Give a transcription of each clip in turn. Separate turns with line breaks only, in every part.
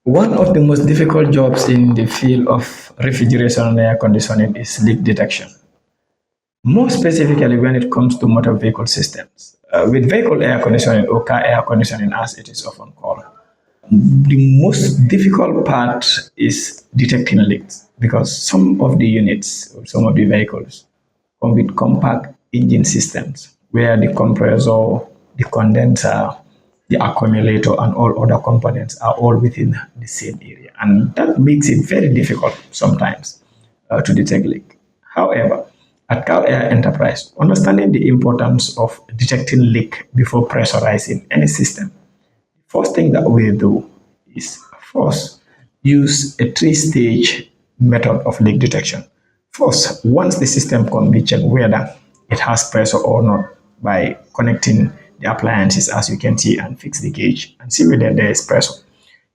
One of the most difficult jobs in the field of refrigeration and air conditioning is leak detection. More specifically, when it comes to motor vehicle systems, with vehicle air conditioning or car air conditioning, as it is often called, the most difficult part is detecting leaks because some of the units, or some of the vehicles, come with compact engine systems where the compressor, the condenser, the accumulator, and all other components are all within the same area. And that makes it very difficult sometimes to detect leak. However, at KAW AIR Enterprise, understanding the importance of detecting leak before pressurizing any system, first thing that we do is first use a three-stage method of leak detection. First, once the system can be checked whether it has pressure or not by connecting the appliances as you can see and fix the gauge and see whether there is pressure.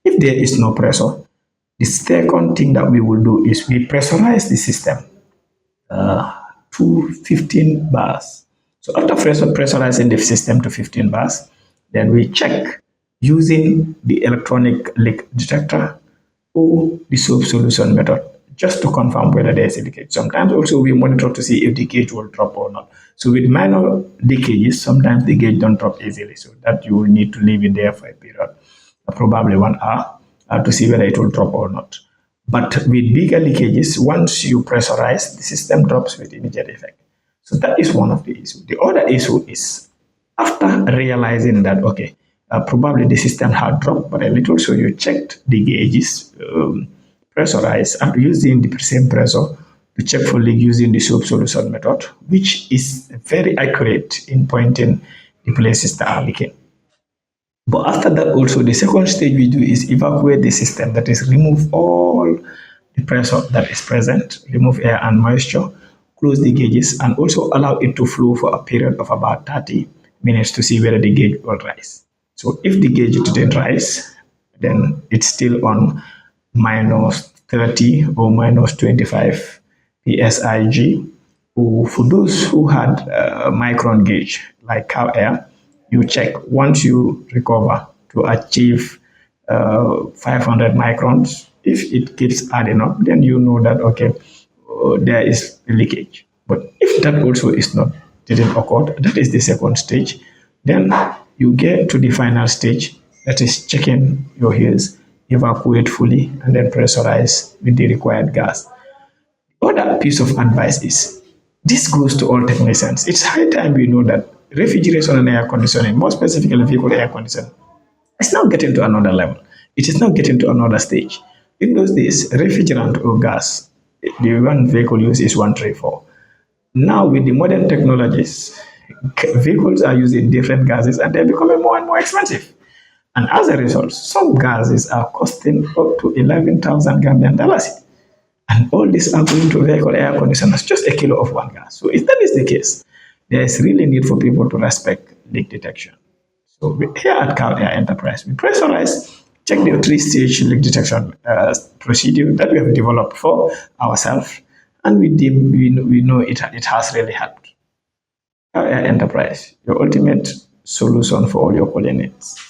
If there is no pressure, the second thing that we will do is we pressurize the system to 15 bars. So after pressurizing the system to 15 bars, then we check using the electronic leak detector or the soap solution method just to confirm whether there is a leakage. Sometimes also we monitor to see if the gauge will drop or not. So with minor leakages, sometimes the gauge don't drop easily. So that you will need to leave it there for a period, probably 1 hour, to see whether it will drop or not. But with bigger leakages, once you pressurize, the system drops with immediate effect. So that is one of the issues. The other issue is after realizing that, okay, probably the system had dropped but a little, so you checked the gauges, pressurized, and using the same pressure to check for leak using the soap solution method, which is very accurate in pointing the places that are leaking. But after that, also, the second stage we do is evacuate the system, that is, remove all the pressure that is present, remove air and moisture, close the gauges, and also allow it to flow for a period of about 30 minutes to see whether the gauge will rise. So if the gauge didn't rise, then it's still on minus 30 or minus 25 PSIG. For those who had micron gauge, like KAW AIR, you check once you recover to achieve 500 microns. If it keeps adding up, then you know that, okay, there is a leakage. But if that also is not, didn't occur, that is the second stage. Then you get to the final stage, that is checking your heels, evacuate fully, and then pressurize with the required gas. Other piece of advice is this goes to all technicians. It's high time we know that refrigeration and air conditioning, more specifically vehicle air conditioning, it's now getting to another level. It is now getting to another stage. In those days, refrigerant or gas, the one vehicle use is 134. Now, with the modern technologies, vehicles are using different gases and they're becoming more and more expensive. And as a result, some gases are costing up to 11,000 Gambian dollars. And all these are going to vehicle air conditioners, just a kilo of one gas. So if that is the case, there is really need for people to respect leak detection. So here at KAW AIR Enterprise, we pressurize, check the three-stage leak detection procedure that we have developed for ourselves, and we know it has really helped. KAW AIR Enterprise, your ultimate solution for all your cooling needs.